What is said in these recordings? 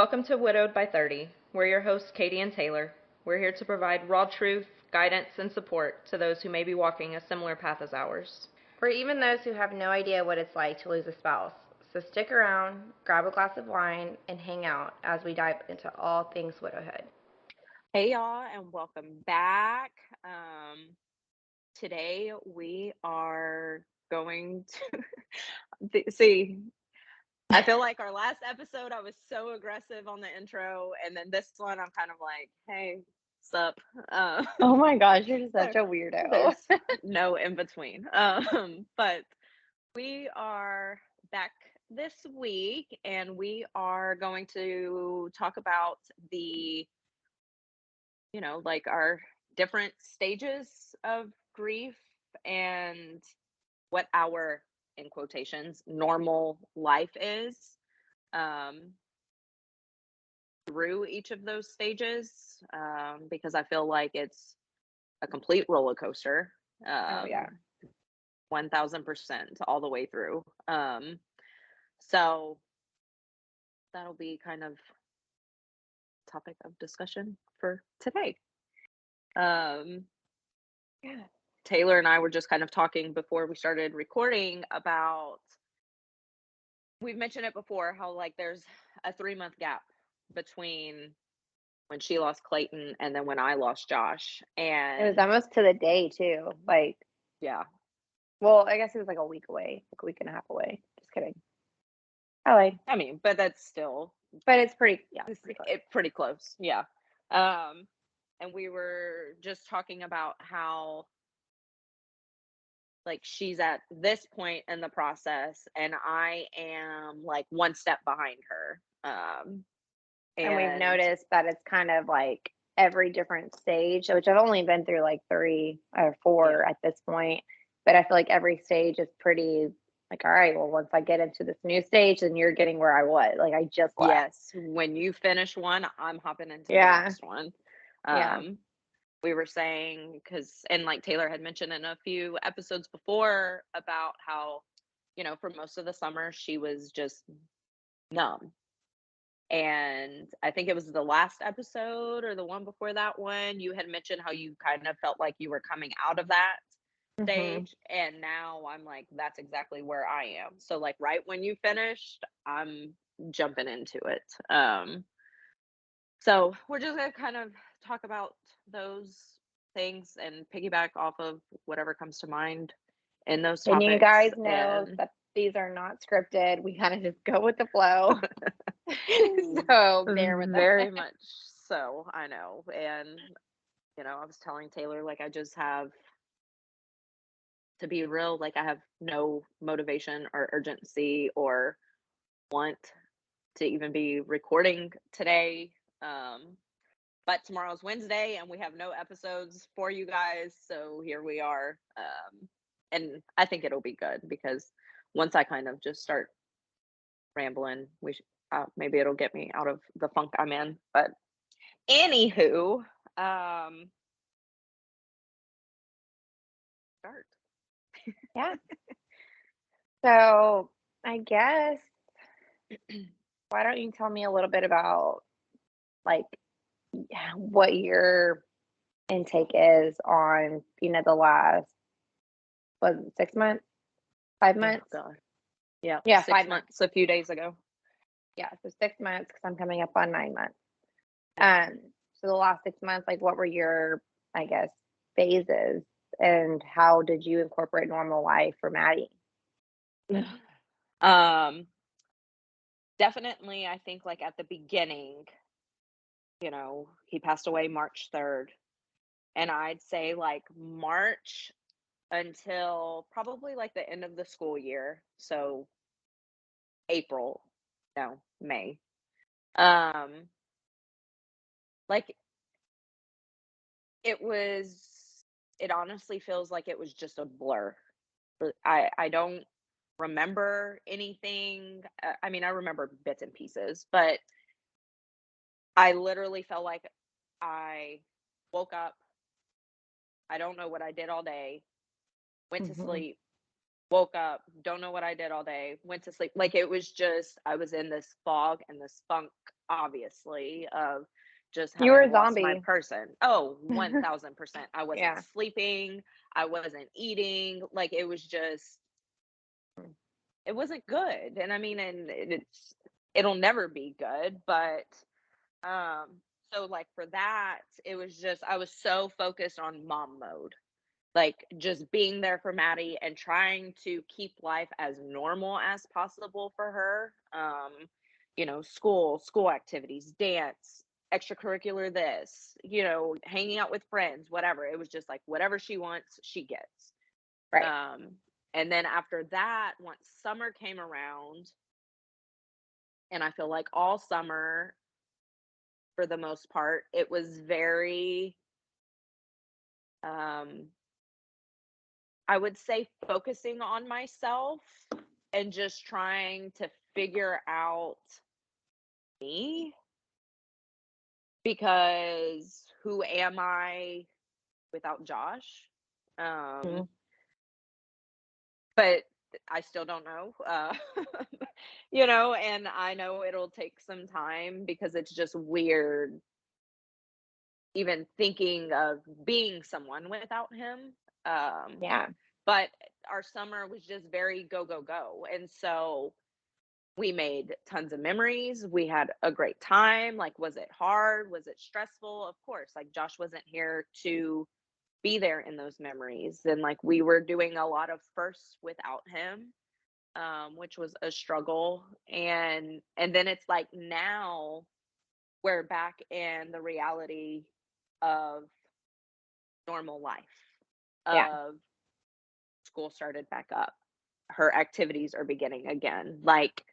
Welcome to Widowed by 30. We're your hosts, Katey and Taylor. We're here to provide raw truth, guidance, and support to those who may be walking a similar path as ours. For even those who have no idea what it's like to lose a spouse. So stick around, grab a glass of wine, and hang out as we dive into all things widowhood. Hey y'all, and welcome back. Today we are going to see. I feel like our last episode I was so aggressive on the intro, and then this one I'm kind of like, "Hey, sup?" Oh my gosh, you're just such a weirdo. There's no in between. But we are back this week, and we are going to talk about the like our different stages of grief and what our, in quotations, normal life is um, through each of those stages, because I feel like it's a complete roller coaster. Oh yeah. 1000% all the way through. So that'll be kind of topic of discussion for today. Yeah. Taylor and I were just kind of talking before we started recording about, we've mentioned it before, how like there's a 3-month gap between when she lost Clayton and then when I lost Josh. It was And almost to the day too. yeah, Well, I guess it was like a week away, like a week and a half away. Just kidding. I lied. I mean, but that's still But it's pretty, yeah, it's pretty close. pretty close. Yeah. And we were just talking about how like she's at this point in the process and I am like one step behind her. And we've noticed that it's kind of like every different stage, which I've only been through like 3 or 4 at this point. But I feel like every stage is pretty like, all right, well, once I get into this new stage, then you're getting where I was. Like I just left. Yes, when you finish one, I'm hopping into the Yeah. next one. Yeah. We were saying, because, and like Taylor had mentioned in a few episodes before about how, for most of the summer, she was just numb. And I think it was the last episode or the one before that one, you had mentioned how you kind of felt like you were coming out of that Mhm. stage. And now I'm like, that's exactly where I am. So like right when you finished, I'm jumping into it. So we're just gonna kind of talk about those things and piggyback off of whatever comes to mind in those And topics. you guys know And that these are not scripted. We kind of just go with the flow. So bear with us. very much so, I know. And I was telling Taylor, like, I just have to be real, like I have no motivation or urgency or want to even be recording today. But tomorrow's Wednesday and we have no episodes for you guys. So here we are. And I think it'll be good because once I kind of just start rambling, maybe it'll get me out of the funk I'm in. But anywho, start. Yeah. So I guess why don't you tell me a little bit about like what your intake is on, the last, was it 6 months? 5 months? Oh, God. Yeah. Yeah, 6 5 months, a few days ago. Yeah, so 6 months because I'm coming up on 9 months. So the last 6 months, like what were your, I guess, phases and how did you incorporate normal life for Maddie? Definitely, I think like at the beginning, he passed away March 3rd. And I'd say like March until probably like the end of the school year. So April, no, May. Like it honestly feels like it was just a blur. I don't remember anything. I mean, I remember bits and pieces, but I literally felt like I woke up. I don't know what I did all day. Went to sleep. Woke up. Don't know what I did all day. Went to sleep. Like it was just I was in this fog and this funk obviously, of just You were having a lost my zombie. person. Oh, 1000%. I wasn't Yeah. sleeping, I wasn't eating, like it was just, it wasn't good. And I mean, and it'll never be good, but um so like for that, it was just, I was so focused on mom mode, like just being there for Maddie and trying to keep life as normal as possible for her. School activities, dance, extracurricular, this, hanging out with friends, whatever. It was just like whatever she wants, she gets. Right. And then after that, once summer came around, and I feel like all summer, for the most part, it was very, um, I would say, focusing on myself and just trying to figure out me, because who am I without Josh? Mhm. But I still don't know. And I know it'll take some time because it's just weird even thinking of being someone without him. Um, Yeah. but our summer was just very go, go, go. And so we made tons of memories. We had a great time. Like, was it hard? Was it stressful? Of course. Like, Josh wasn't here to be there in those memories. And like, we were doing a lot of firsts without him, which was a struggle. And then it's like now we're back in the reality of normal life, Yeah. of school started back up. Her activities are beginning again. Like,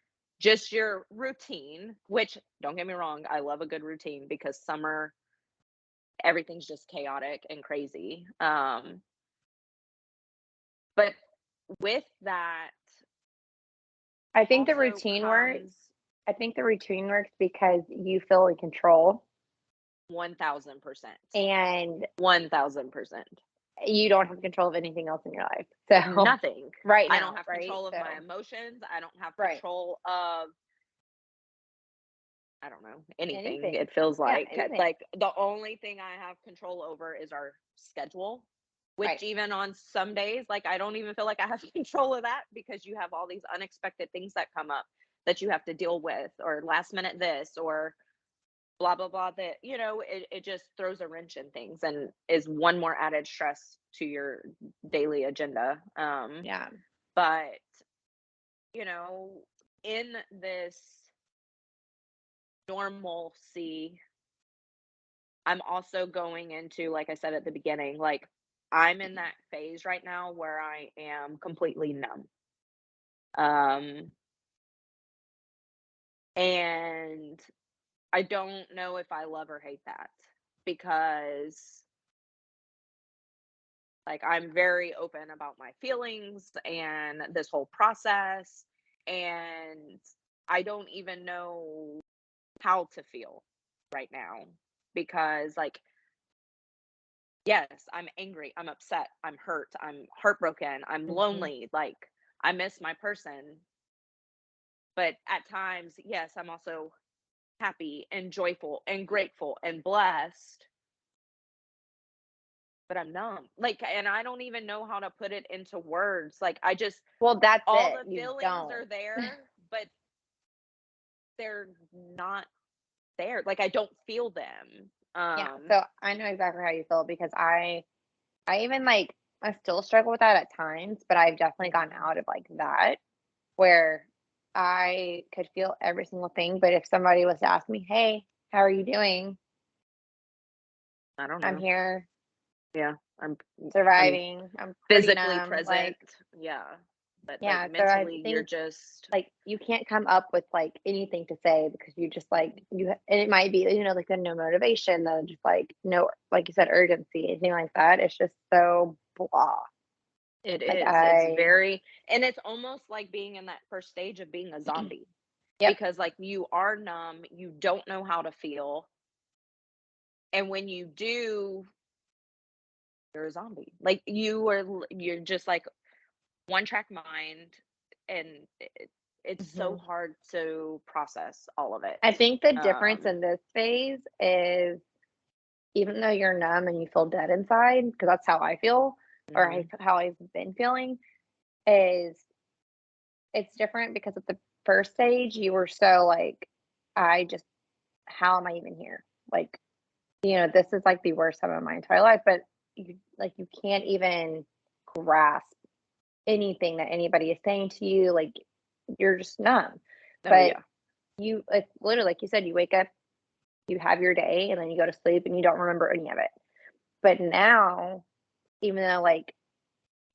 just your routine, which, don't get me wrong, I love a good routine because summer, everything's just chaotic and crazy. But with that I think the also routine works. comes I think the routine works because you feel in control 1000%. and 1000%. you don't have control of anything else in your life. So Nothing. right I now, don't have right? control of So my emotions. I don't have right. control of, I don't know, anything. Anything. It feels Yeah, like anything. like the only thing I have control over is our schedule, which Right. even on some days, like I don't even feel like I have control of that, because you have all these unexpected things that come up that you have to deal with, or last minute this, or blah blah blah, that it just throws a wrench in things and is one more added stress to your daily agenda. Yeah. But you know in this normalcy, I'm also going into, like I said at the beginning, like I'm in that phase right now where I am completely numb. Um, and I don't know if I love or hate that, because like I'm very open about my feelings and this whole process, and I don't even know how to feel right now, because like, yes, I'm angry, I'm upset, I'm hurt, I'm heartbroken, I'm Mhm. lonely, like I miss my person. But at times, yes, I'm also happy and joyful and grateful and blessed, but I'm numb. Like, and I don't even know how to put it into words. Like, I just, Well, that's all it. the You feelings don't. are there, but they're not there. Like, I don't feel them. Yeah. So I know exactly how you feel because I even like I still struggle with that at times, but I've definitely gotten Mhm. out of like that where I could feel every single thing. But if somebody was to ask me, "Hey, how are you doing?" I don't I'm know. here Yeah, I'm surviving. I'm pretty physically numb. present. Yeah, but like Yeah. So I mentally, you're think just, like you can't come up with like anything to say because you just like and it might be like the no motivation, the just like no, like you said, urgency, anything like that. It's just so blah. it Like is. It's I, very, and it's almost like being in that first stage of being a zombie, yep. because like you are numb, you don't know how to feel, and when you do, you're a zombie. Like you're just like one track mind, and it's so hard to process all of it. I think the difference in this phase is, even though you're numb and you feel dead inside, because that's how I feel, or how I've been feeling, is it's different because at the first stage you were so like, how am I even here? Like, this is like the worst time of my entire life, but you can't even grasp anything that anybody is saying to you. Like, you're just numb. But it's literally, like you said, you wake up, you have your day, and then you go to sleep and you don't remember any of it. But now, even though like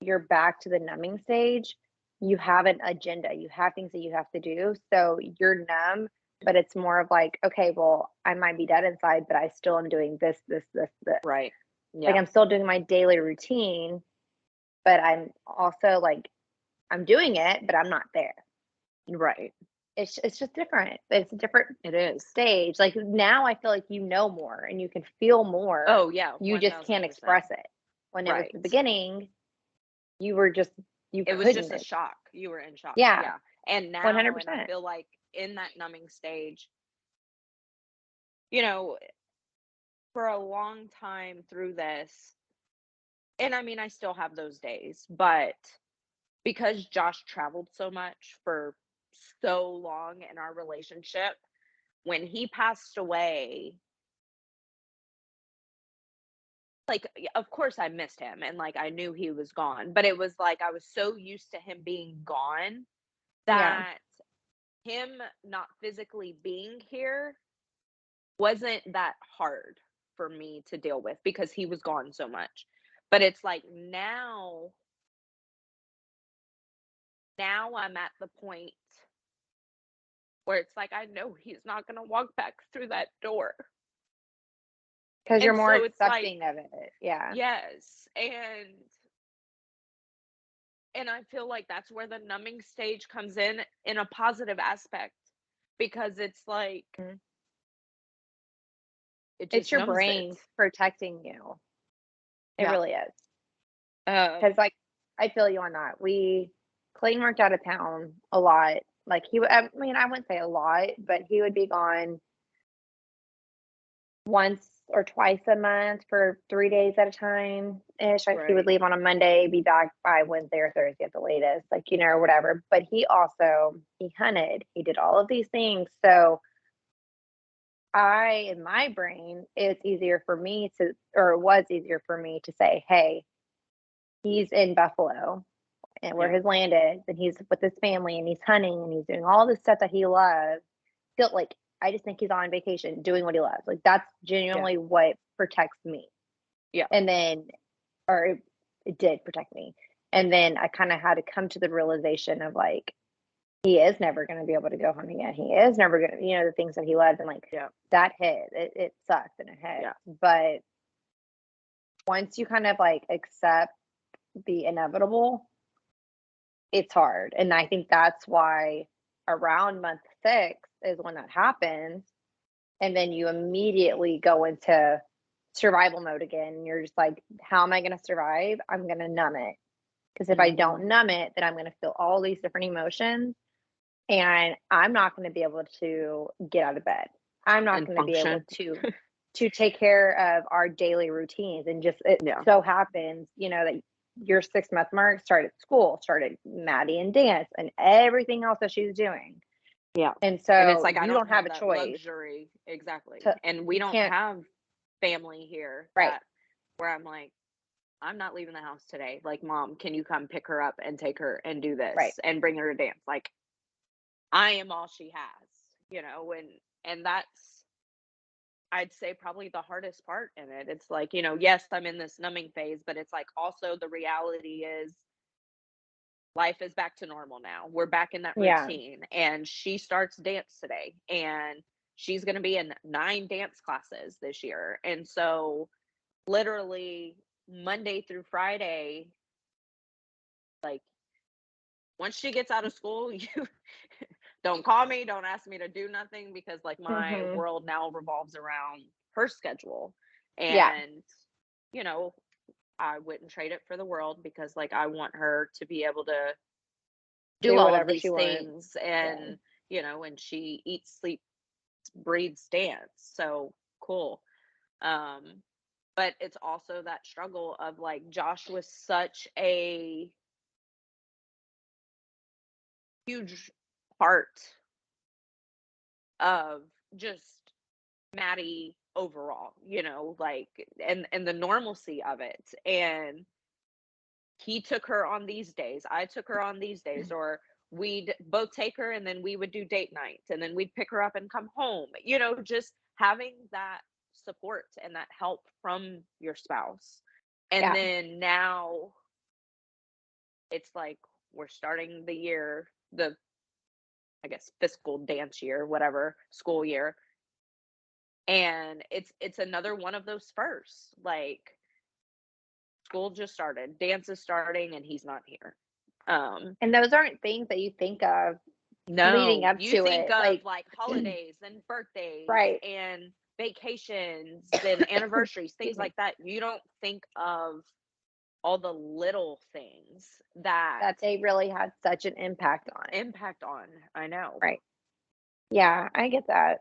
you're back to the numbing stage, you have an agenda, you have things that you have to do. So you're numb, but it's more of like, okay, well, I might be dead inside, but I still am doing this. Right. Yeah. Like, I'm still doing my daily routine, but I'm also like, I'm doing it, but I'm not there. Right. It's just different. It's a different stage. Like, now I feel like you know more and you can feel more. Oh yeah. You just can't express it. When it was the beginning, you were just, it was just a shock. You were in shock. Yeah. And now 100%. And I feel like in that numbing stage, for a long time through this, and I mean, I still have those days, but because Josh traveled so much for so long in our relationship, when he passed away, like, of course I missed him and like I knew he was gone, but it was like I was so used to him being gone that him not physically being here wasn't that hard for me to deal with because he was gone so much. But it's like now I'm at the point where it's like I know he's not going to walk back through that door. Because you're more accepting of it. Yeah. Yes. And I feel like that's where the numbing stage comes in a positive aspect, because it's like it's your brain protecting you. It really is. Because like, I feel you on that. Clayton worked out of town a lot. Like, I mean, I wouldn't say a lot, but he would be gone once or twice a month for 3 days at a time ish. Like, he would leave on a Monday, be back by Wednesday or Thursday at the latest, like, or whatever. But he hunted. He did all of these things. So in my brain, it was easier for me to say, hey, he's in Buffalo and where his land is, and he's with his family and he's hunting and he's doing all this stuff that he loves. I just think he's on vacation doing what he loves. Like, that's genuinely what protects me. Yeah. And then, or it did protect me. And then I kind of had to come to the realization of like, he is never going to be able to go home again. He is never going to, the things that he loves. And like, that hit, it sucked and it hit. Yeah. But once you kind of like accept the inevitable, it's hard. And I think that's why around month 6 is when that happens. And then you immediately go into survival mode again. And you're just like, how am I going to survive? I'm going to numb it. Because if I don't numb it, then I'm going to feel all these different emotions. And I'm not going to be able to get out of bed. I'm not going to be able to take care of our daily routines. And just, so happens, that your 6-month mark started school, started Maddie and dance and everything else that she's doing. Yeah. And so and it's like, you don't have a choice. Luxury. Exactly. And we don't have family here. Right. Where I'm like, I'm not leaving the house today. Like, Mom, can you come pick her up and take her and do this and bring her to dance? Like, I am all she has, and that's, I'd say, probably the hardest part in it. It's like, yes, I'm in this numbing phase, but it's like also the reality is life is back to normal now. We're back in that routine. And she starts dance today, and she's going to be in 9 dance classes this year. And so literally Monday through Friday, like, once she gets out of school, you don't call me, don't ask me to do nothing, because like my world now revolves around her schedule. And I wouldn't trade it for the world, because like I want her to be able to do all of whatever these she wants. things, and and she eats, sleeps, breathes dance. So cool. But it's also that struggle of like Josh was such a huge part of just Maddie overall, like, and the normalcy of it. And he took her on these days, I took her on these days, or we'd both take her and then we would do date nights and then we'd pick her up and come home, just having that support and that help from your spouse. And then now it's like we're starting the year, I guess fiscal dance year, whatever, school year. And it's another one of those firsts. Like, school just started, dance is starting, and he's not here. And those aren't things that you think of no, leading up you to think it. of like holidays and birthdays, right, and vacations and anniversaries, things like that. You don't think of all the little things that they really had such an impact on. I know. Right. Yeah, I get that.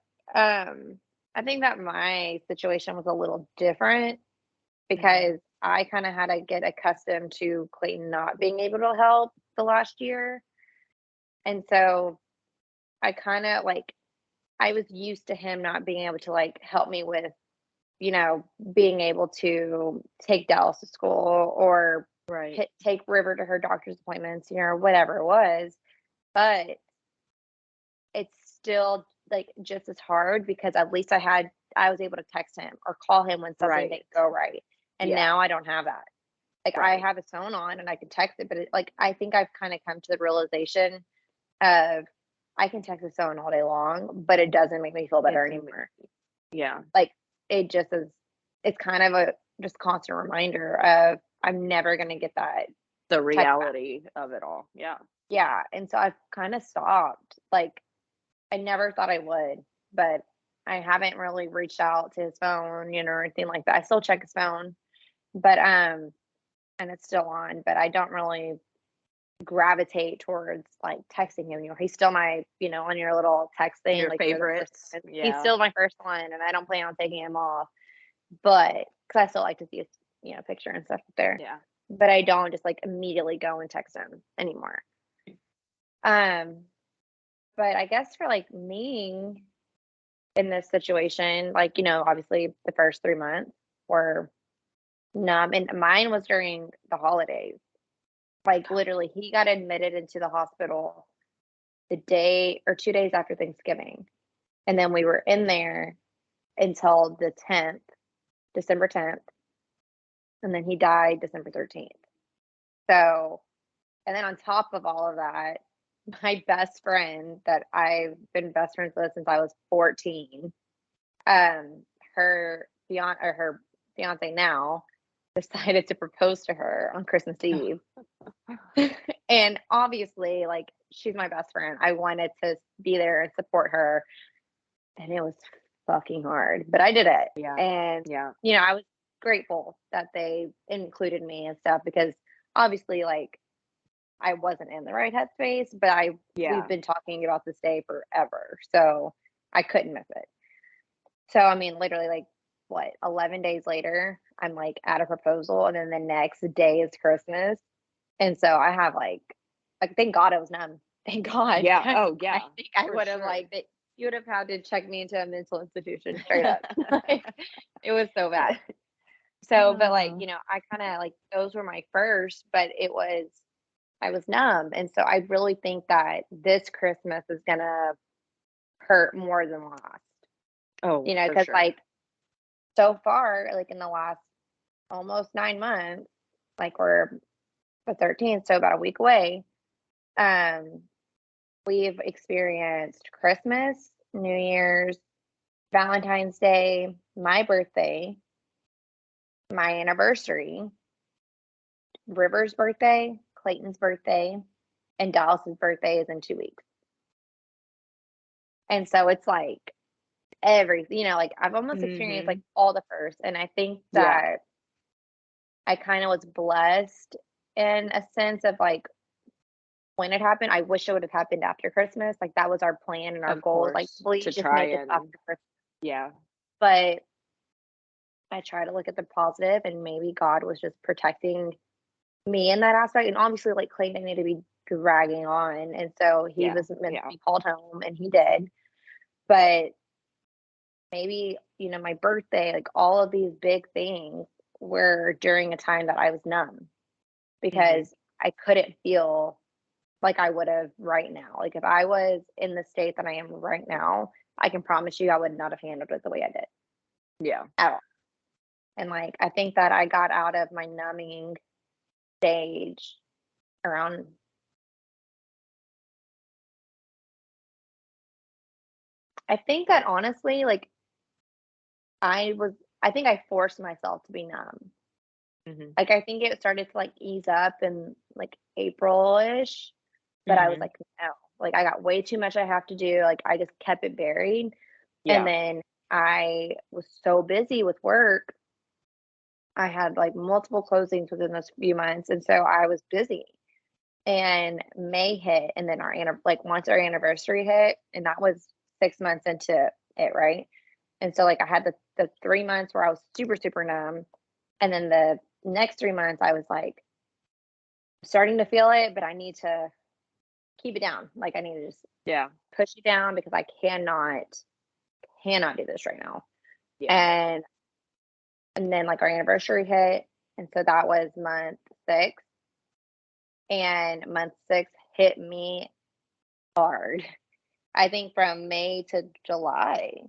I think that my situation was a little different because I kind of had to get accustomed to Clayton not being able to help the last year. And so I kind of like, I was used to him not being able to like help me with, being able to take Dallas to school or Right. take River to her doctor's appointments, whatever it was. But it's still like just as hard because at least I was able to text him or call him when something didn't go right. And now I don't have that. Like, I have his phone on and I can text it, but I think I've kind of come to the realization of I can text his phone all day long, but it doesn't make me feel better anymore. Yeah. Like, it just is, it's kind of a just constant reminder of I'm never going to get that. The reality of it all. Yeah. Yeah. And so I've kind of stopped. Like, I never thought I would, but I haven't really reached out to his phone, or anything like that. I still check his phone, but and it's still on, but I don't really gravitate towards like texting him. He's still my, on your little text thing, your like favorites. He's still my first one, and I don't plan on taking him off. But because I still like to see his, picture and stuff there. Yeah. But I don't just like immediately go and text him anymore. But I guess for like me in this situation, like, obviously the first 3 months were numb, and mine was during the holidays. Like, literally, he got admitted into the hospital the day or 2 days after Thanksgiving. And then we were in there until the 10th, December 10th. And then he died December 13th. So, and then on top of all of that, my best friend that I've been best friends with since I was 14, her fiance now decided to propose to her on Christmas Eve. And obviously, like, she's my best friend. I wanted to be there and support her. And it was fucking hard, but I did it. Yeah. And, I was grateful that they included me and stuff because obviously, like, I wasn't in the right headspace, but we've been talking about this day forever. So I couldn't miss it. So, I mean, literally, like, 11 days later, I'm like at a proposal, and then the next day is Christmas. And so I have like thank God it was numb. Thank God. Yeah. Oh, yeah. I think I would have you would have had to check me into a mental institution straight up. Like, it was so bad. So, but like, I kind of like those were my first, but I was numb. And so I really think that this Christmas is gonna hurt more than last. Oh, because like so far, like in the last almost 9 months, like we're the 13th, so about a week away, we've experienced Christmas, New Year's, Valentine's Day, my birthday, my anniversary, River's birthday, Clayton's birthday, and Dallas's birthday is in 2 weeks. And so it's like everything, like I've almost experienced like all the first. And I think that I kind of was blessed in a sense of like when it happened. I wish it would have happened after Christmas. Like, that was our plan and our Of goal. Like, course, please to just try make it and after Christmas. yeah. But I try to look at the positive, and maybe God was just protecting me in that aspect. And obviously, like, Clay didn't need to be dragging on, and so he Yeah. was meant Yeah. to be called home, and he did. But maybe, my birthday, like, all of these big things were during a time that I was numb because I couldn't feel like I would have right now. Like, if I was in the state that I am right now, I can promise you I would not have handled it the way I did Yeah. at all. And, like, I think that I got out of my numbing stage around, I think that honestly, like, I think I forced myself to be numb. Mhm. Like, I think it started to, like, ease up in, like, April-ish, but I was Mhm. like, "No." Like, I got way too much I have to do, like, I just kept it buried, and Yeah. then I was so busy with work. I had, like, multiple closings within those few months, and so I was busy, and May hit, and then once our anniversary hit, and that was 6 months into it, right? And so, like, I had the 3 months where I was super, super numb, and then the next 3 months, I was, like, starting to feel it, but I need to keep it down. Like, I need to just Yeah. push it down because I cannot do this right now. Yeah. And then, like, our anniversary hit, and so that was month 6, and month 6 hit me hard. I think from May to July.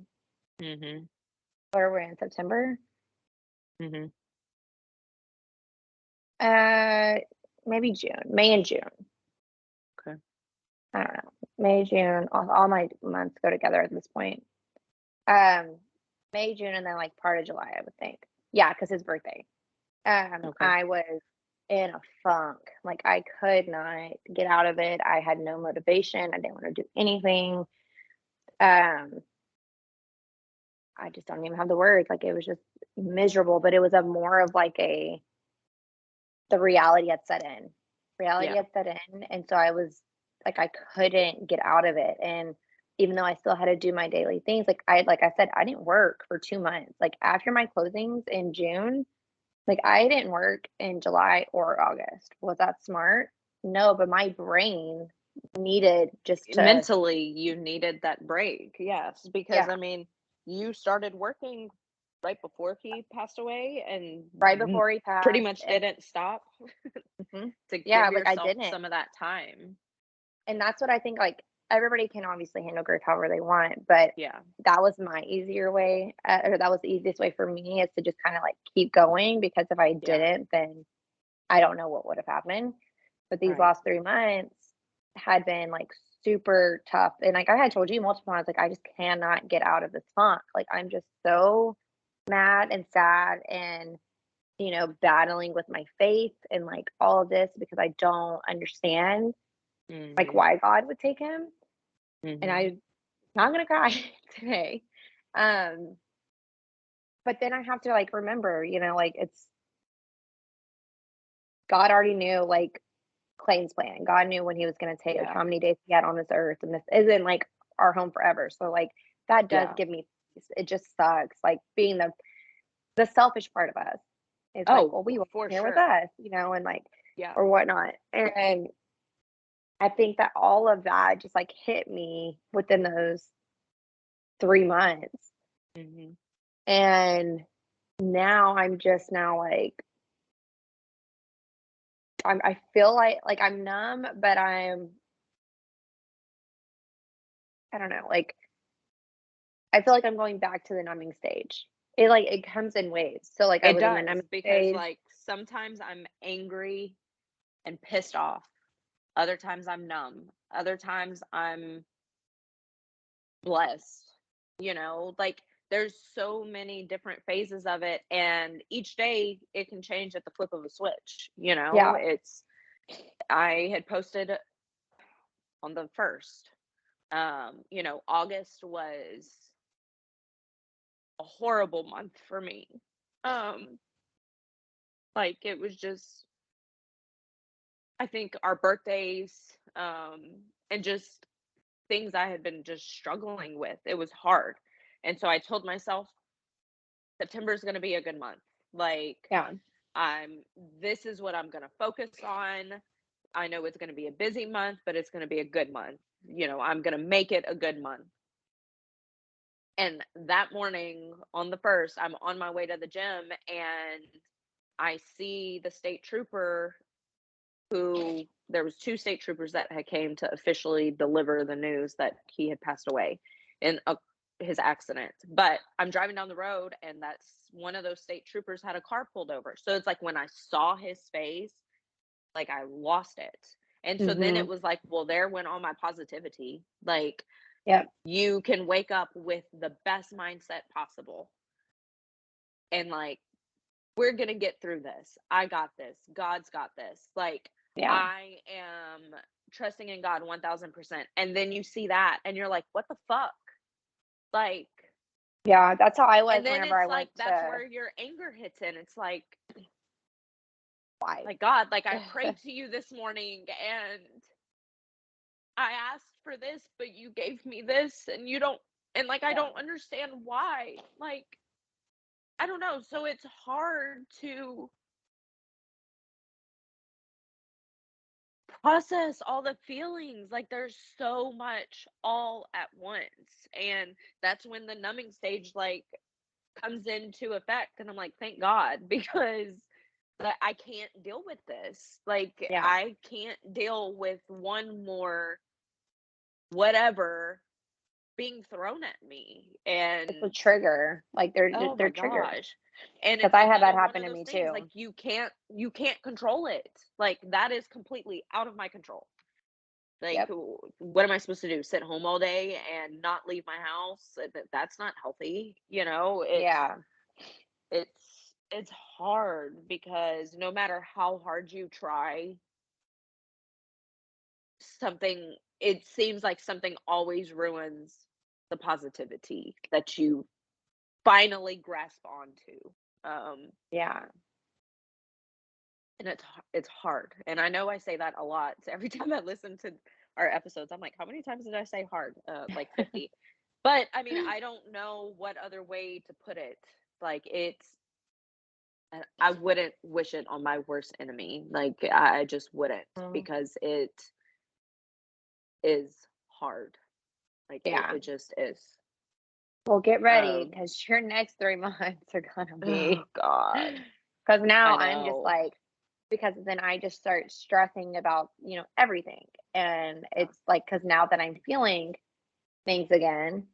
Mhm. What are we in, September? Mhm. Uh, Maybe June. May and June. Okay. I don't know. May, June, all my months go together at this point. Um, May, June, and then, like, part of July, I would think. Yeah, because his birthday. Okay. I was in a funk. Like, I could not get out of it. I had no motivation. I didn't want to do anything. Um, I just don't even have the words. Like, it was just miserable, but it was a more of like the reality had set in. Reality Yeah. had set in, and so I was like, I couldn't get out of it. And even though I still had to do my daily things, like I said, I didn't work for 2 months. Like, after my closings in June, like, I didn't work in July or August. Was that smart? No, but my brain needed just to, Mentally, you needed that break. Yes, because yeah, I mean, you started working right before he passed away and right before he pretty passed. much didn't stop Mhm. to give Yeah, like, I yourself didn't. some of that time. And that's what I think, like, everybody can obviously handle grief however they want, but Yeah. that was my easier way, or that was the easiest way for me, is to just kind of, like, keep going, because if I Yeah. didn't, then I don't know what would have happened. But these Right. last 3 months had been, like, super tough. And, like, I had told you multiple times, like, I just cannot get out of this funk. Like, I'm just so mad and sad, and, battling with my faith and, like, all of this, because I don't understand, like, Mhm. why God would take him. And Mhm. I'm not gonna cry today. Um, but then I have to, like, remember, like, it's God already knew, like, Clayton's plan. God knew when he was gonna take, like, Yeah. how many days he had on this earth, and this isn't, like, our home forever. So, like, that does Yeah. give me peace. It just sucks, like, being the selfish part of us is like, Oh, "Well, we want for him here with sure. us," and, like, Yeah. or whatnot. And I think that all of that just, like, hit me within those 3 months. Mhm. And now I'm just now, like, I feel like I'm numb, but I don't know, like, I feel like I'm going back to the numbing stage. It comes in waves. So, like, I It was in the does numbing because stage. like sometimes I'm angry and pissed off. Other times I'm numb. Other times I'm blessed. Like there's so many different phases of it and each day it can change at the flip of a switch. Yeah. It's I had posted on the 1st. August was a horrible month for me. Um like it was just I think our birthdays and just things I had been just struggling with. It was hard. And so I told myself September is going to be a good month. Like, Yeah. this is what I'm going to focus on. I know it's going to be a busy month, but it's going to be a good month. I'm going to make it a good month. And that morning on the 1st, I'm on my way to the gym and I see the state trooper who there was 2 state troopers that had came to officially deliver the news that he had passed away in his accident. But I'm driving down the road and that's one of those state troopers had a car pulled over. So it's like when I saw his face, like I lost it. And so then it was like, well, there went all my positivity. Like, Yep. you can wake up with the best mindset possible. And like, we're going to get through this. I got this. God's got this. Like, Yeah. I am trusting in God 1000%. And then you see that and you're like, what the fuck? Like, yeah, that's how I was and then whenever I it's like, went that's to where your anger hits in. It's like why. like, God, like I prayed to you this morning and I asked for this, but you gave me this and you don't, and like, I don't understand why. Like, I don't know. So it's hard to process all the feelings. Like, there's so much all at once. And that's when the numbing stage, like, comes into effect. And I'm like, thank God, because I can't deal with this. Like, Yeah. I can't deal with one more whatever being thrown at me. And It's a trigger. Like they're oh they're my triggered. gosh. And Because it's I had that another one happen of to those me things, too. like you can't control it. Like, that is completely out of my control. Like, Yep. what am I supposed to do? Sit home all day and not leave my house? That's not healthy. Yeah. It's hard because no matter how hard you try, it seems like something always ruins the positivity that you finally grasp onto. Yeah. And it's hard. And I know I say that a lot. So every time I listen to our episodes, I'm like, how many times did I say hard? Like 50. But I mean, I don't know what other way to put it. Like, I wouldn't wish it on my worst enemy. Like, I just wouldn't, because it is hard. Like, Yeah. it just is. Well, get ready because your next 3 months are gonna be. Oh God. Because now I I'm just know. like, because then I just start stressing about everything, and it's like because now that I'm feeling things again,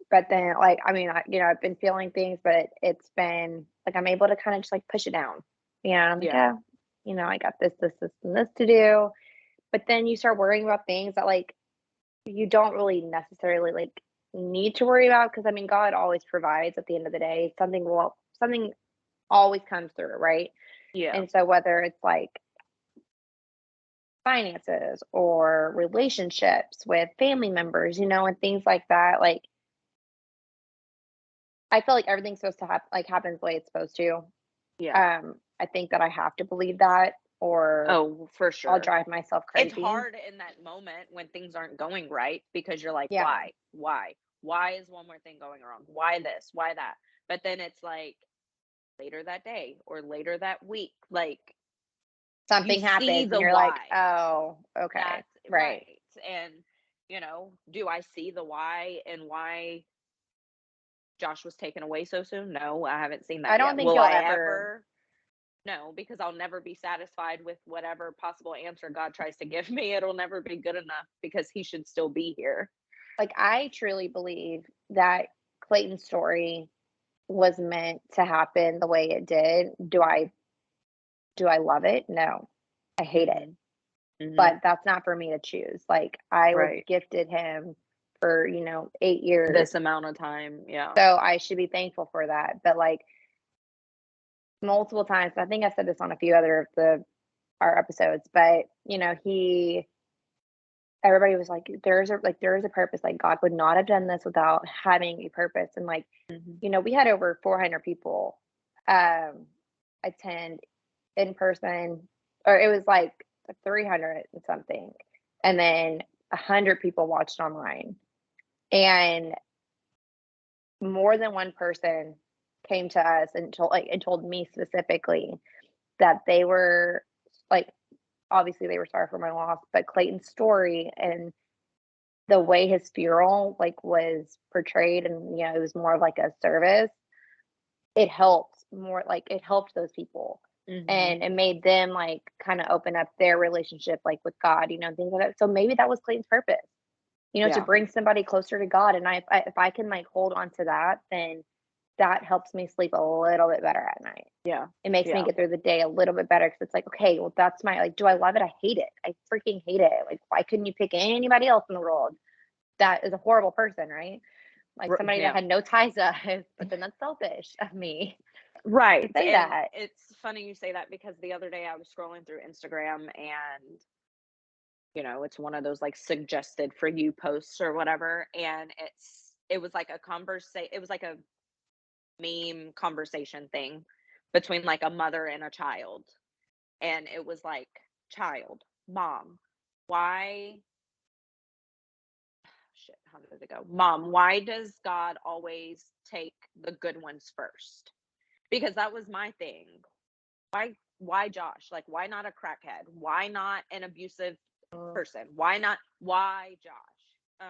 but then like I mean I've been feeling things, but it's been like I'm able to kind of just like push it down. I'm like, Yeah. I got this, and this to do. But then you start worrying about things that like you don't really necessarily like need to worry about because I mean God always provides at the end of the day. Something always comes through, right? Yeah. And so whether it's like finances or relationships with family members, and things like that, like I feel like everything's supposed to happens the way it's supposed to. Yeah. I think that I have to believe that or Oh, for I'll sure. drive myself It's crazy. hard in that moment when things aren't going right because you're like, Yeah. why is one more thing going wrong? Why this? Why that? But then it's like later that day or later that week, like, you Something see happens and the you're like, why. oh, okay. That's Right. right. And, do I see the why and why Josh was taken away so soon? No, I haven't seen I that don't yet. think Will you'll I ever ever? No, because I'll never be satisfied with whatever possible answer God tries to give me. It'll never be good enough because he should still be here. like I truly believe that Clayton's story was meant to happen the way it did. Do I love it? No. I hate it. Mm-hmm. But that's not for me to choose. Like I was Right. gifted him for, 8 years. This amount of time. Yeah. So I should be thankful for that. But like multiple times, I think I said this on a few other of our episodes, but everybody was like, there is a purpose. Like God would not have done this without having a purpose. And like, we had over 400 people attend in person, or it was like 300 and something. And then 100 people watched online. And more than one person came to us and told me specifically that they were like, obviously they were sorry for my loss, but Clayton's story and the way his funeral like was portrayed, and you know, it was more of like a service, it helped those people. And it made them like kind of open up their relationship like with God, you know, things like that. So maybe that was Clayton's purpose, you know, to bring somebody closer to God. And if I can like hold on to that, then that helps me sleep a little bit better at night. Yeah. It makes me get through the day a little bit better, because it's like, okay, well, that's my, like, do I love it? I hate it. I freaking hate it. Like, why couldn't you pick anybody else in the world that is a horrible person, right? Like somebody that had no ties to us, but then that's selfish of me. Right. To say And that. it's funny you say that, because the other day I was scrolling through Instagram, and you know, it's one of those like suggested for you posts or whatever, and it was like a meme conversation thing between like a mother and a child. And it was like, child, mom, why shit, how did it go? Mom, why does God always take the good ones first? Because that was my thing. Why Josh? Like, why not a crackhead? Why not an abusive person? Why Josh?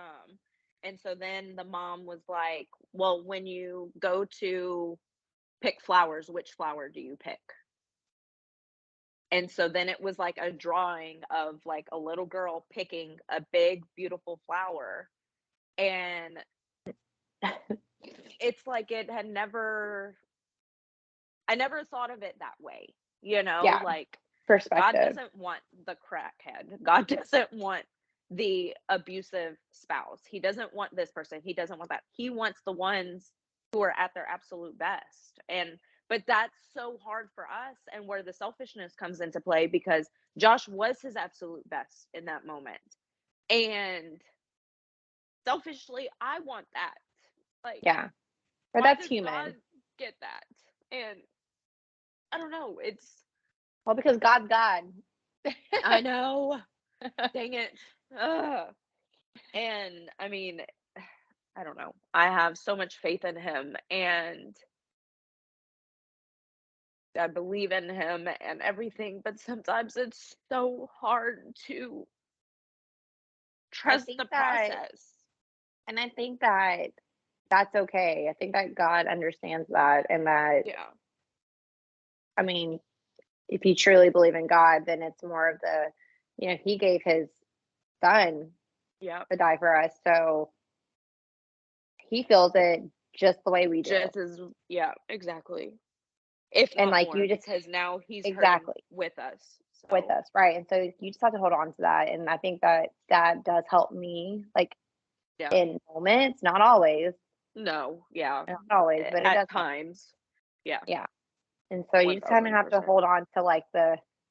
And so then the mom was like, well, when you go to pick flowers, which flower do you pick? And so then it was like a drawing of like a little girl picking a big, beautiful flower. And it's like I never thought of it that way, you know, like perspective. God doesn't want the crackhead. God doesn't want the abusive spouse. He doesn't want this person. He doesn't want that. He wants the ones who are at their absolute best. But that's so hard for us, and where the selfishness comes into play, because Josh was his absolute best in that moment. And selfishly, I want that. Like, but that's human. God get that? And I don't know. It's because God's God. I know. Dang it. Ugh. And I mean, I don't know. I have so much faith in him, and I believe in him and everything, but sometimes it's so hard to trust the process. And I think that that's okay. I think that God understands that, and that, I mean, if you truly believe in God, then it's more of the, you know, he gave his son to die for us. So he feels it just the way we do. Just as, exactly. If and not like more, you just, because now he's exactly with us. So. With us, right? And so you just have to hold on to that. And I think that that does help me, like in moments, not always. No, not always, but it does at times. Yeah. And so you just kind of have to hold on to like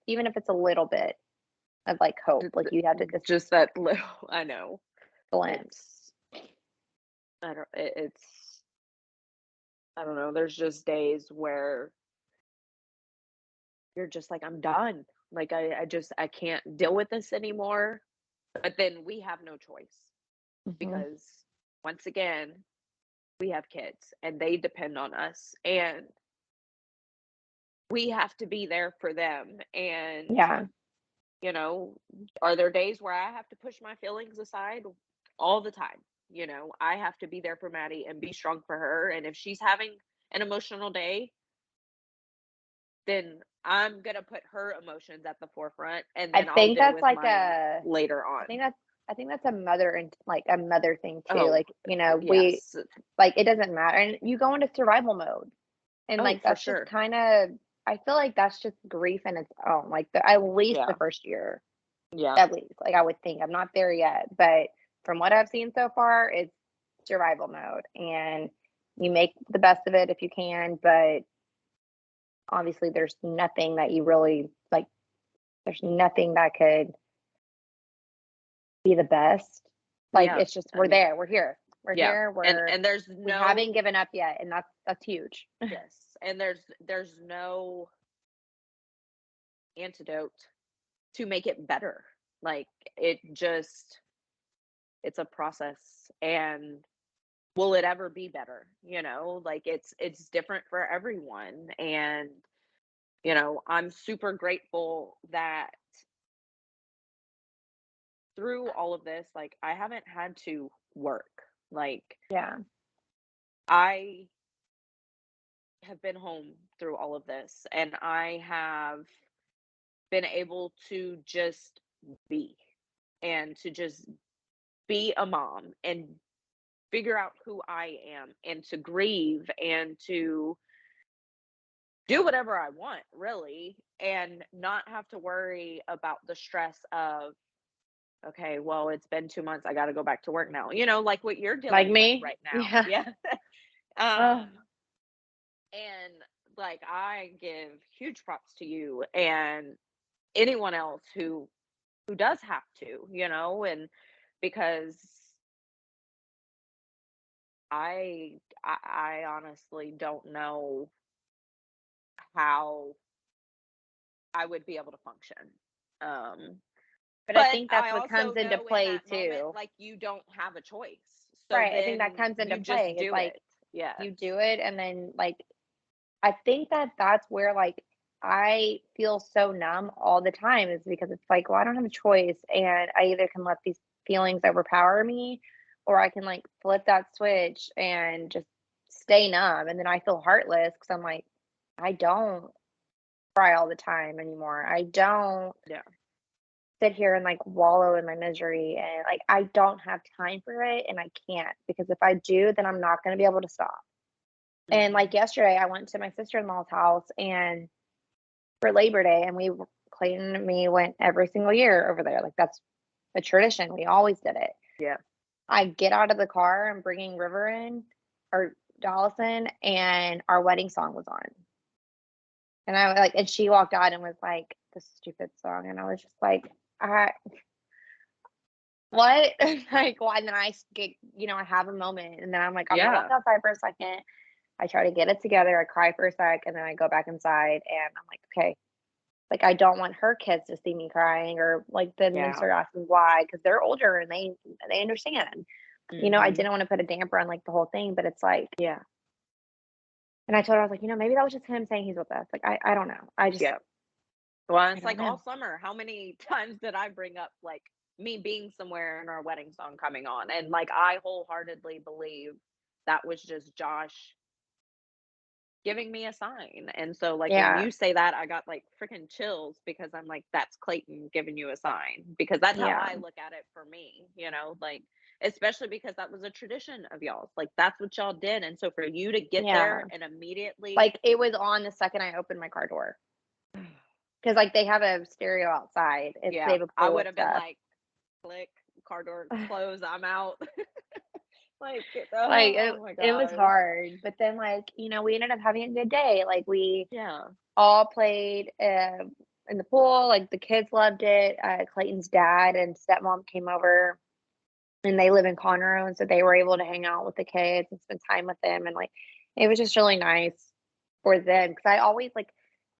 even if it's a little bit of like hope, like you have to just that little, I know, glimpse. I don't know. There's just days where you're just like, I'm done. Like, I can't deal with this anymore. But then we have no choice, because once again, we have kids and they depend on us, and we have to be there for them. And you know, are there days where I have to push my feelings aside? All the time. You know, I have to be there for Maddie and be strong for her. And if she's having an emotional day, then I'm gonna put her emotions at the forefront, and then I'll deal with mine later on. I think that's a mother and like a mother thing too. Like, you know, we like, it doesn't matter, and you go into survival mode, and like that's just kind of, I feel like that's just grief in its own. Like at least the first year, at least. Like I would think, I'm not there yet, but from what I've seen so far, it's survival mode, and you make the best of it if you can, but obviously there's nothing that you really like, there's nothing that could be the best. Like it's just, we're here, we're here, and we haven't given up yet, and that's huge. Yes. And there's no antidote to make it better. Like, it's a process, and will it ever be better? Like, it's different for everyone. And, I'm super grateful that through all of this, like, I haven't had to work. Like, Yeah. I have been home through all of this, and I have been able to just be, and to just be a mom and figure out who I am, and to grieve, and to do whatever I want, really, and not have to worry about the stress of, okay, well, it's been 2 months. I got to go back to work now, like what you're Like dealing with me? right now. Yeah. Yeah. Oh, And like, I give huge props to you and anyone else who does have to, and because I honestly don't know how I would be able to function. Um, but I but think that's I what also comes into know in play that moment, too. like, you don't have a choice. So Right. I think that then comes into you just play. It's do like it. Yes. you do it, and then like I think that that's where like I feel so numb all the time is because it's like, well, I don't have a choice, and I either can let these feelings overpower me, or I can like flip that switch and just stay numb, and then I feel heartless because I'm like, I don't cry all the time anymore. I don't Yeah. sit here and like wallow in my misery, and like I don't have time for it, and I can't, because if I do, then I'm not going to be able to stop. And Hmm. like yesterday, I went to my sister-in-law's house and for Labor Day, and Clayton and me went every single year over there. Like that's a tradition. We always did it. Yeah. I get out of the car and bringing River in or Dallison, and our wedding song was on. And I like, and she walked out and was like, "This stupid song," and I was just like, "I what?" Like, why? And then I get, I have a moment, and then I'm like, I'm gonna walk Yeah. outside for a second. I try to get it together. I cry for a sec, and then I go back inside, and I'm like, okay, like I don't want her kids to see me crying, or like then them Yeah. start asking why, because they're older and they understand. I Hmm. didn't want to put a damper on like the whole thing, but it's like, Yeah. and I told her, I was like, maybe that was just him saying he's with us. Like I don't know. Yeah. Well, I it's don't like all know. summer. How many times did I bring up like me being somewhere and our wedding song coming on? And like, I wholeheartedly believe that was just Josh giving me a sign. And so, like, when Yeah, you say that, I got like freaking chills, because I'm like, that's Clayton giving you a sign, because that's how yeah, I look at it for me, like, especially because that was a tradition of y'all's. Like, that's what y'all did. And so for you to get yeah. there and immediately, Like it was on the second I opened my car door, because like they have a stereo outside. They yeah, have a I pool would and have been stuff. like, click, car door close, I'm out. Like, Like it, oh my it was gosh. hard, but then like we ended up having a good day. Like we Yeah. all played in the pool. Like the kids loved it. Clayton's dad and stepmom came over, and they live in Conroe, and so they were able to hang out with the kids and spend time with them. And like it was just really nice for them, because I always like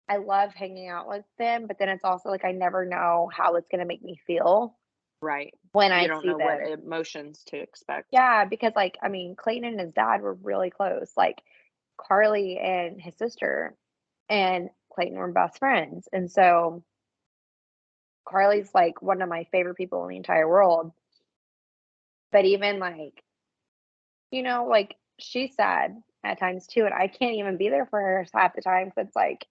I love hanging out with them, but then it's also like I never know how it's gonna make me feel Right. when You I don't see know what them. emotions to expect. Yeah, because like I mean, Clayton and his dad were really close. Like Carly and his sister and Clayton were best friends. And so Carly's like one of my favorite people in the entire world. But even like, like she's sad at times too. And I can't even be there for her half the time. So it's like,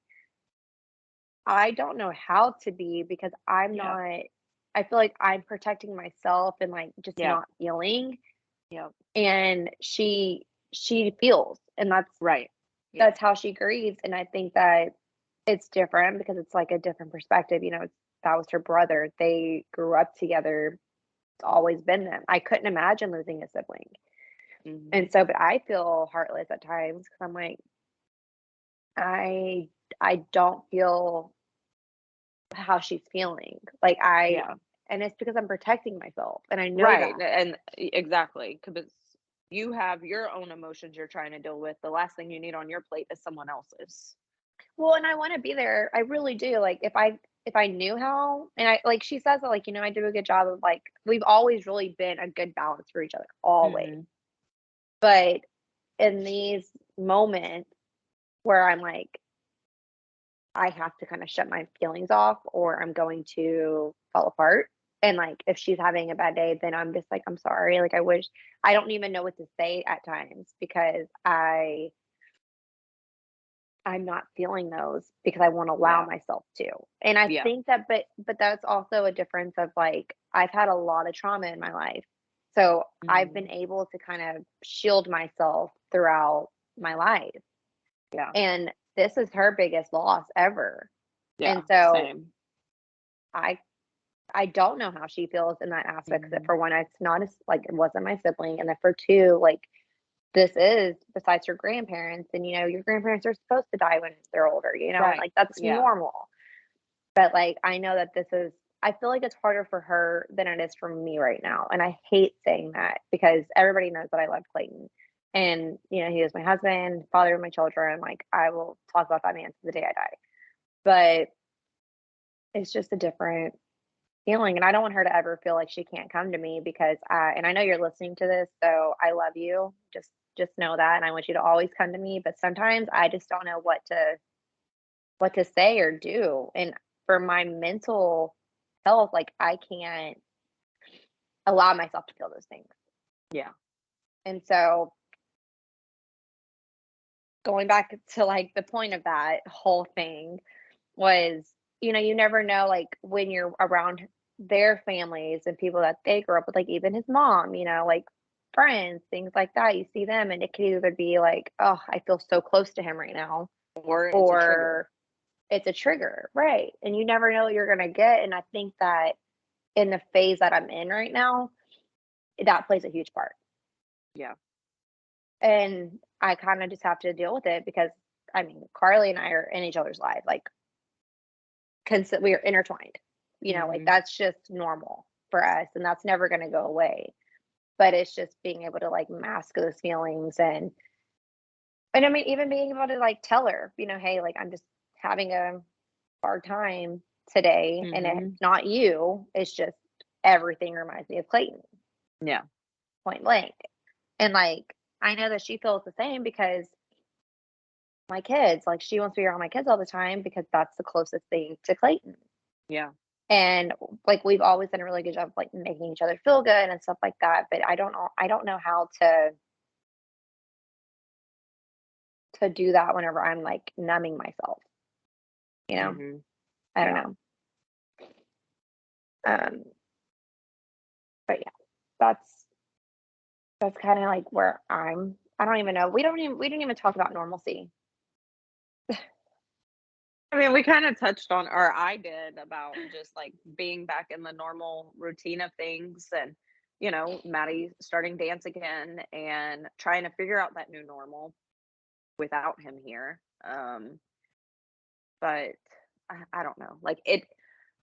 I don't know how to be, because Yeah. I feel like I'm protecting myself and like just Yeah. not feeling. Yeah. And she feels, and Right. Yeah. that's how she grieves. And I think that it's different because it's like a different perspective. That was her brother. They grew up together. It's always been them. I couldn't imagine losing a sibling. Hmm. And so, but I feel heartless at times because I'm like, I I don't feel how she's feeling. Like Yeah. and it's because I'm protecting myself, and I know Right. that. And exactly. Because you have your own emotions you're trying to deal with. The last thing you need on your plate is someone else's. Well, and I want to be there. I really do. Like if I knew how, and I like she says that like, I do a good job of like we've always really been a good balance for each other, always. Mhm. But in these moments where I'm like, I have to kind of shut my feelings off or I'm going to fall apart. And like if she's having a bad day, then I'm just like, I'm sorry. Like I don't even know what to say at times because I'm not feeling those because I won't allow Yeah. myself to. And I Yeah. think that but that's also a difference of like I've had a lot of trauma in my life. So I've been Mhm. able to kind of shield myself throughout my life. Yeah. And this is her biggest loss ever. Yeah. And so Same. I I don't know how she feels in that aspect. 'Cause Mhm. for one, it's not as like it wasn't my sibling, and then for two, like this is besides her grandparents, and your grandparents are supposed to die when they're older, and Right. like that's Yeah. normal. But like I know that this is. I feel like it's harder for her than it is for me right now, and I hate saying that because everybody knows that I love Clayton, and he is my husband, father of my children. Like I will talk about that man to the day I die. But it's just a different feeling, and I don't want her to ever feel like she can't come to me because and I know you're listening to this, so I love you. Just know that, and I want you to always come to me, but sometimes I just don't know what to say or do. And for my mental health, like I can't allow myself to feel those things. Yeah. And so going back to like the point of that whole thing was, you never know like when you're around their families and people that they grew up with, like even his mom, like friends, things like that. You see them and it could either be like, oh, I feel so close to him right now, Or it's a trigger. or it's a trigger, right? And you never know what you're gonna get. And I think that in the phase that I'm in right now, that plays a huge part. Yeah. And I kind of just have to deal with it because I mean, Carly and I are in each other's lives. Like we are intertwined. Like Mhm. that's just normal for us and that's never going to go away. But it's just being able to like mask those feelings and I mean even being able to like tell her, hey, like I'm just having a hard time today and Mhm. it's not you, it's just everything reminds me of Clayton, Yeah. point blank. And like I know that she feels the same because my kids, like she wants to be around my kids all the time because that's the closest thing to Clayton. Yeah. And like we've always done a really good job of like making each other feel good and stuff like that. But I don't know how to do that whenever I'm like numbing myself, you know? Mhm. I don't Yeah. know. Um, but yeah, that's kind of like where I don't even know. We didn't even talk about normalcy. I mean, we kind of touched on, or I did, about just like being back in the normal routine of things and, Maddie starting dance again and trying to figure out that new normal without him here. But I don't know. Like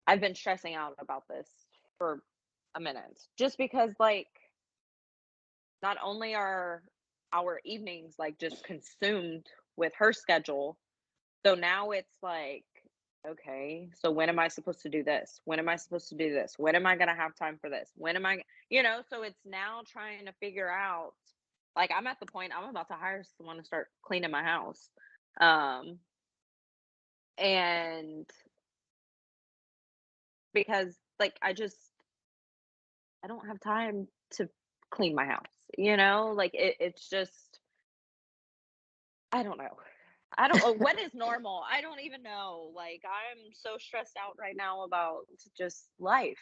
I've been stressing out about this for a minute just because, like, not only are our evenings like just consumed with her schedule, so now it's like, okay, so when am I supposed to do this? When am I supposed to do this? When am I going to have time for this? When am I, so it's now trying to figure out, like, I'm at the point I'm about to hire someone to start cleaning my house. Um, and because, like, I don't have time to clean my house, like it's just, I don't know. I don't know what is normal. I don't even know. Like I'm so stressed out right now about just life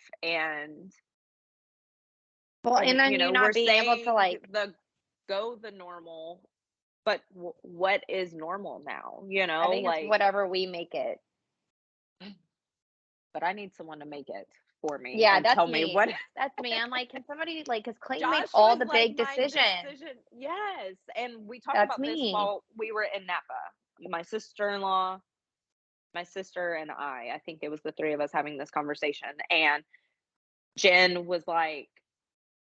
Well, and and then you we're not being able to saying like, the normal, but what is normal now, I think it's like, whatever we make it. but I need someone to make it for me Yeah, and that's tell me me. what. That's me. I'm like, can somebody like, because Clayton made Josh all was the like big my decisions. decision. Yes. And we talked That's about this me. while we were in Napa. My sister-in-law, my sister and I think it was the three of us having this conversation. And Jen was like,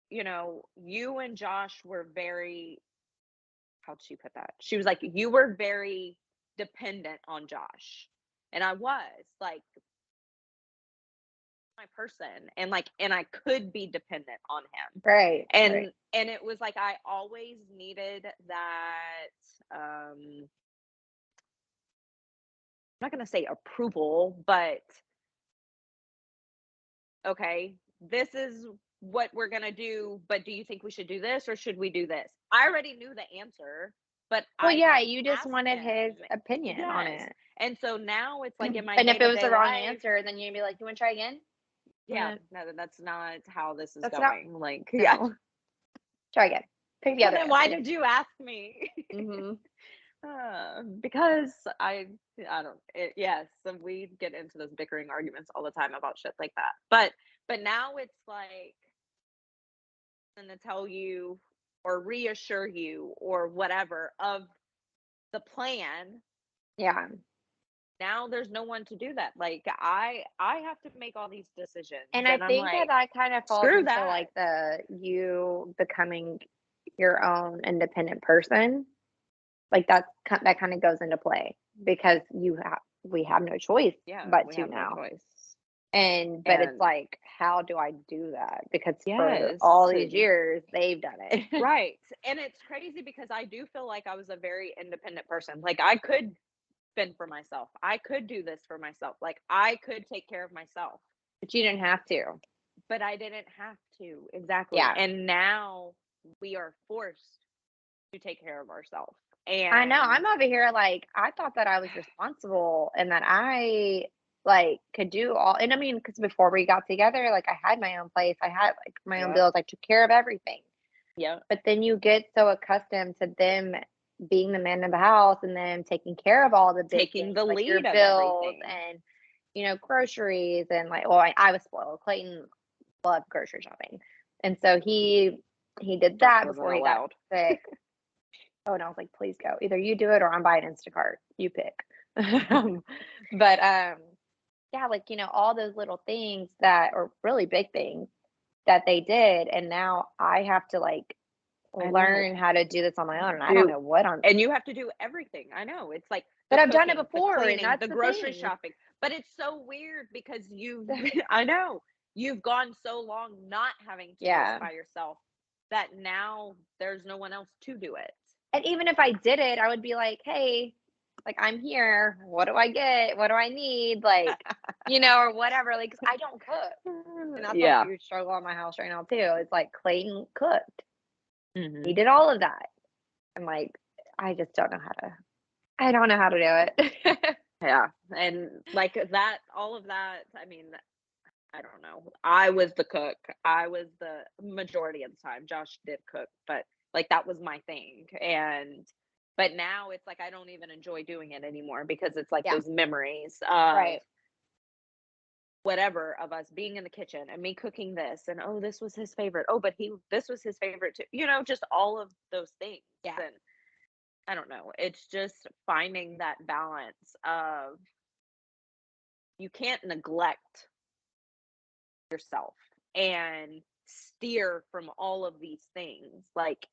you and Josh were very, how'd she put that? She was like, you were very dependent on Josh. And I was like, my person, and like, and I could be dependent on him. Right. And it was like I always needed that I'm not going to say approval, but okay, this is what we're going to do, but do you think we should do this or should we do this? I already knew the answer, but Well, I yeah, didn't you just ask wanted him. his opinion on Yes. it. And so now it's like in my And if it was day-to-day the wrong life, answer, then you'd be like, "You want to try again?" yeah, no, that's not how this is That's not- going. Like, yeah. No. Try again. Pick the Well, other then why answer. did you ask me? Mhm. Because I don't yes, and we get into those bickering arguments all the time about shit like that. But now it's like I'm gonna tell you or reassure you or whatever of the plan. Yeah. Now there's no one to do that. Like I have to make all these decisions, And I I'm think that like, kind of falls screw into that. like you becoming your own independent person. Like that kind of goes into play because we have no choice Yeah, but we to have no now. choice. But it's And like, how do I do that? Because for yes, all these years they've done it. right. And it's crazy because I do feel like I was a very independent person. Like I could fend for myself. I could do this for myself. Like I could take care of myself. But you didn't have to. But I didn't have to. Exactly. Yeah. And now we are forced to take care of ourselves. And I know. I'm over here like I thought that I was responsible and that I like could do all. And I mean, because before we got together, like I had my own place, I had like my own Yep. bills, I took care of everything. yeah. But then you get so accustomed to them being the man of the house and them taking care of all the big Taking things, the like your lead of bills everything. and groceries and like. Well, I was spoiled. Clayton loved grocery shopping, and so he did Josh that wasn't before he allowed. got sick. Oh, and I was like, please go. Either you do it or I'm buying Instacart. You pick. But yeah, like all those little things that are really big things that they did, and now I have to like I know. learn how to do this on my own, and I don't know what I'm. And you have to do everything. I know. It's like But the I've done it cooking, the before, and cleaning, that's the the grocery thing. shopping. But it's so weird because I know you've gone so long not having to do Yeah. it by yourself that now there's no one else to do it. And even if I did it, I would be like, hey, like I'm here. What do I get? What do I need? Like, or whatever. Like, 'cause I don't cook, and that's Yeah. a huge struggle in my house right now too. It's like Clayton cooked. Mhm. He did all of that. I'm like, I just don't know how to. I don't know how to do it. Yeah. And like that, all of that, I mean, I don't know. I was the cook. I was the majority of the time. Josh did cook, but like that was my thing. But now it's like I don't even enjoy doing it anymore because it's like Yeah. those memories of Right. whatever of us being in the kitchen and me cooking this and oh this was his favorite. Oh, but this was his favorite too. Just all of those things. Yeah. And I don't know. It's just finding that balance of you can't neglect yourself and steer from all of these things. Like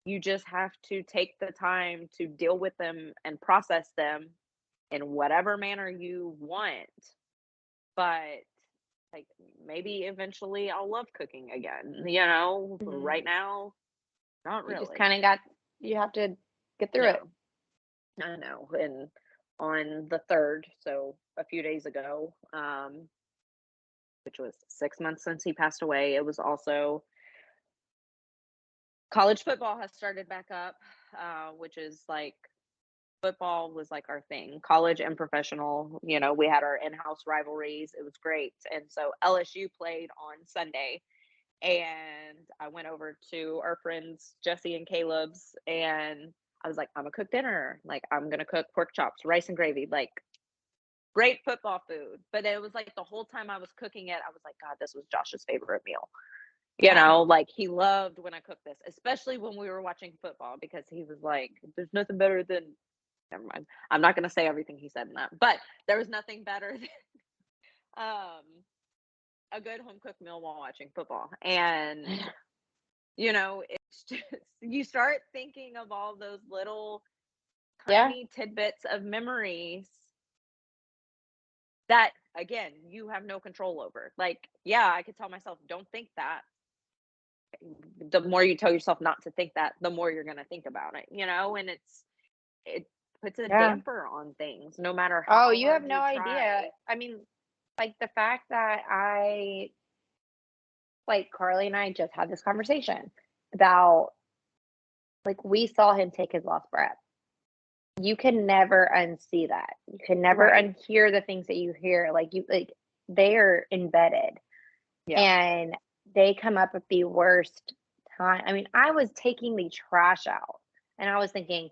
you just have to take the time to deal with them and process them in whatever manner you want. But like maybe eventually I'll love cooking again. Right now, not You really. just kind of you have to get through it. I know. And on the 3rd, so a few days ago, which was 6 months since he passed away, it was also college football has started back up, which is like football was like our thing, college and professional. We had our in-house rivalries. It was great. And so LSU played on Sunday, and I went over to our friends Jesse and Caleb's, and I was like, I'm gonna cook dinner. Like I'm gonna cook pork chops, rice and gravy, like great football food. But it was like the whole time I was cooking it, I was like, God, this was Josh's favorite meal. Like he loved when I cooked this, especially when we were watching football, because he was like, there's nothing better than, never mind. I'm not going to say everything he said in that, but there was nothing better than a good home cooked meal while watching football. And, it's just, you start thinking of all those little tiny tidbits of memories that again, you have no control over. Like, yeah, I could tell myself, don't think that. The more you tell yourself not to think that, the more you're going to think about it, and it puts a Yeah. damper on things, no matter Oh, how you have hard no you idea. try. I mean, like the fact that like Carly and I just had this conversation about, like, we saw him take his last breath. You can never unsee that. You can never Right. unhear the things that you hear. Like they are embedded. Yeah. And they come up at the worst time. I mean, I was taking the trash out and I was thinking,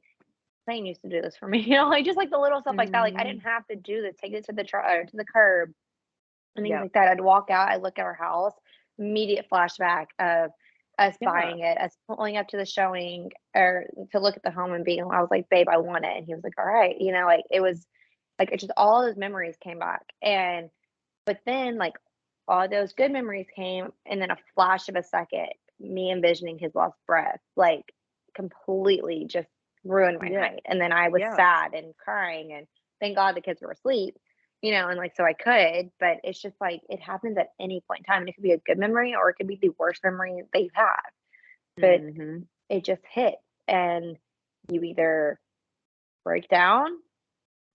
Zane used to do this for me, like just like the little stuff like that. Like I didn't have to do this, take it to the curb and things Yeah. like that. I'd walk out, I'd look at our house, immediate flashback of us Yeah. buying it, us pulling up to the showing or to look at the home and being, I was like, babe, I want it. And he was like, all right. Like it was like, it just, all those memories came back. But then like all those good memories came and then a flash of a second, me envisioning his last breath, like completely just ruined my night. And then I was sad and crying and thank God the kids were asleep. And like, so I could, but it's just like, it happens at any point in time. And it could be a good memory or it could be the worst memory that you have, but it just hits and you either break down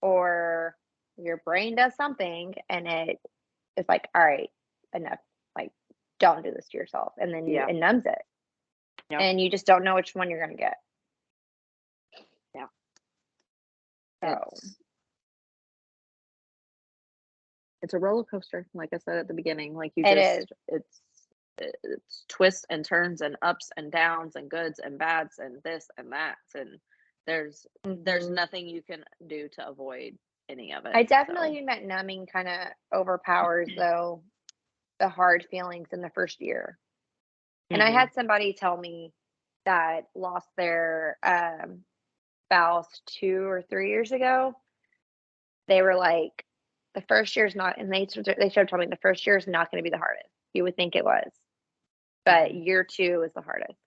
or your brain does something and it's like, all right, enough, like, don't do this to yourself. And then it numbs it and you just don't know which one you're going to get. Yeah. So it's a roller coaster, like I said at the beginning. Like it's twists and turns and ups and downs and goods and bads and this and that, and there's nothing you can do to avoid any of it. I definitely think that numbing kind of overpowers though the hard feelings in the first year. And I had somebody tell me that lost their spouse 2 or 3 years ago. They were like, the first year is not, and they started telling me the first year is not going to be the hardest. You would think it was, but year 2 is the hardest.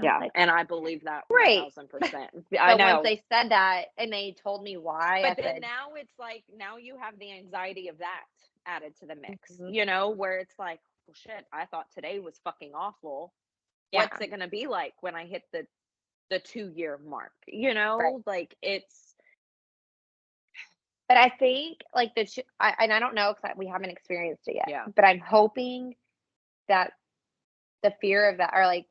Yeah, like, and I believe that 1000%. I know. Once they said that and they told me why, but then now it's like, now you have the anxiety of that added to the mix, where it's like, well, shit, I thought today was fucking awful. What's it going to be like when I hit the 2-year mark? Like it's. But I think like and I don't know because we haven't experienced it yet. Yeah. But I'm hoping that the fear of that, or like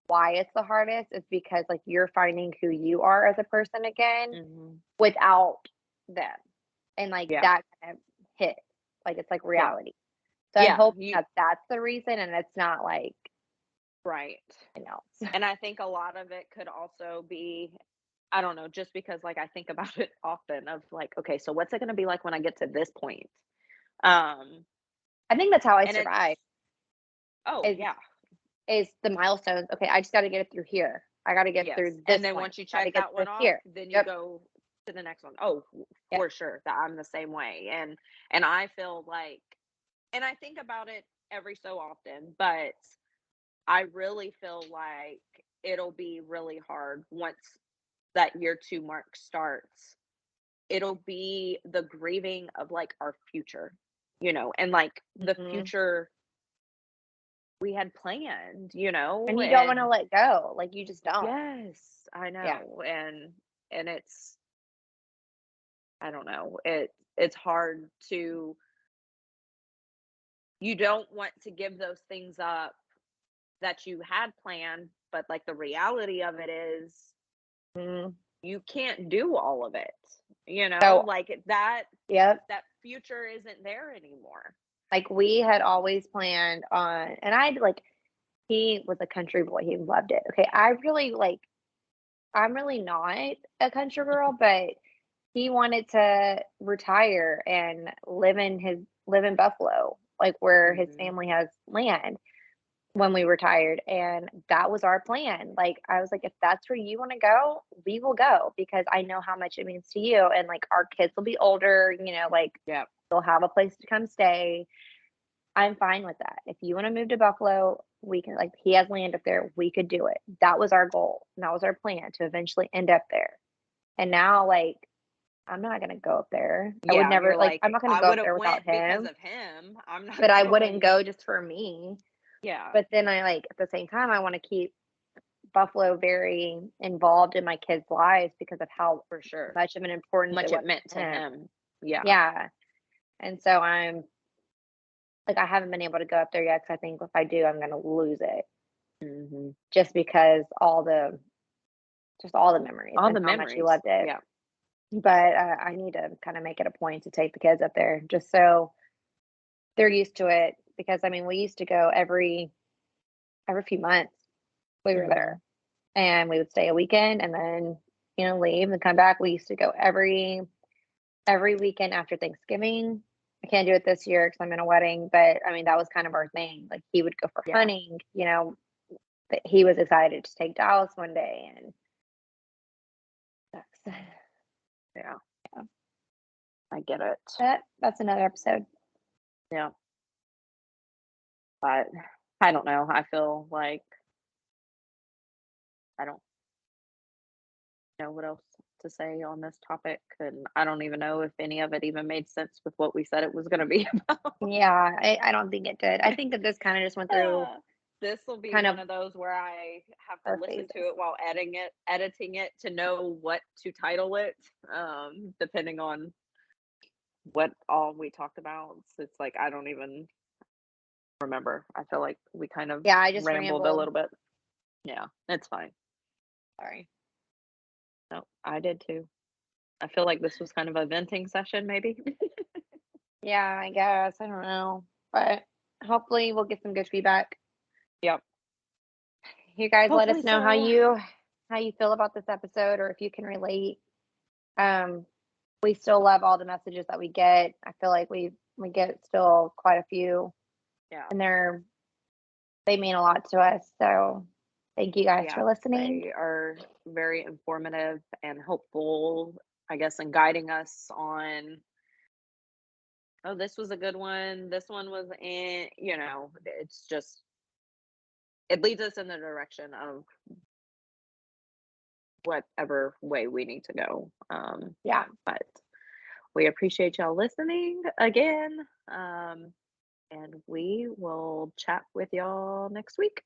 why it's the hardest, is because like you're finding who you are as a person again without them, and like that kind of hit, like it's like reality. So I hope that's the reason, and it's not like And I think a lot of it could also be, I don't know, just because like I think about it often of like, okay, so what's it going to be like when I get to this point? I think that's how I survive. Is the milestones. Okay, I just got to get it through here. I got to get through this. And then once you check that one off, then you go to the next one. Oh, for sure. That I'm the same way. And I feel like, and I think about it every so often, but I really feel like it'll be really hard once that year 2 mark starts. It'll be the grieving of like our future, and like the future we had planned, and you don't want to let go. Like you just don't. Yes, I know. And it's, I don't know, it's hard to, you don't want to give those things up that you had planned, but like the reality of it is you can't do all of it, like that that future isn't there anymore. Like we had always planned on, and he was a country boy, he loved it. Okay, I'm really not a country girl, but he wanted to retire and live in Buffalo, like where his family has land, when we retired. And that was our plan. Like I was like, if that's where you want to go, we will go, because I know how much it means to you, and like our kids will be older, like they'll have a place to come stay. I'm fine with that. If you want to move to Buffalo, we can, like, he has land up there, we could do it. That was our goal, and that was our plan, to eventually end up there. And now, like, I'm not gonna go up there. I would Yeah, never you're like. like, I'm not gonna I go would up have there without went because him, of him. I'm not but I wouldn't going. go just for me. Yeah, But then I like at the same time I want to keep Buffalo very involved in my kids' lives because of how for sure. much of an importance Much it it was meant to to him. him. Yeah. Yeah. And so I'm like, I haven't been able to go up there yet because I think if I do, I'm going to lose it Hmm. just because all the memories All and the how much he memories. loved it. Yeah. But I need to kind of make it a point to take the kids up there just so they're used to it. Because I mean, we used to go every few months. We were Hmm. there, and we would stay a weekend and then leave and come back. We used to go every weekend after Thanksgiving. I can't do it this year because I'm in a wedding, but I mean that was kind of our thing. Like he would go for Yeah. hunting, but he was excited to take Dallas one day, and that's Yeah. yeah. I get it. That's another episode. Yeah. But I don't know. I feel like I don't know what else to say on this topic, and I don't even know if any of it even made sense with what we said it was going to be about. Yeah, I don't think it did. I think that this kind of just went through This will be kind one of of those where I have to our listen to phases. it while editing it to know what to title it, depending on what all we talked about. So it's like I don't even remember. I feel like we kind of Yeah, I just rambled a rambled. little bit. Yeah, it's fine. Sorry. No, I did too. I feel like this was kind of a venting session, maybe. Yeah, I guess. I don't know. But hopefully we'll get some good feedback. Yep. You guys let Hopefully us know how so. you feel about this episode or if you can relate. Um we still love all the messages that we get. I feel like we get still quite a few Yeah. and they mean a lot to us. So thank you guys Yeah. for listening. They are very informative and helpful, I guess, in guiding us on, oh, this was a good one. This one was it's just, it leads us in the direction of whatever way we need to go. Yeah. But we appreciate y'all listening again. And we will chat with y'all next week.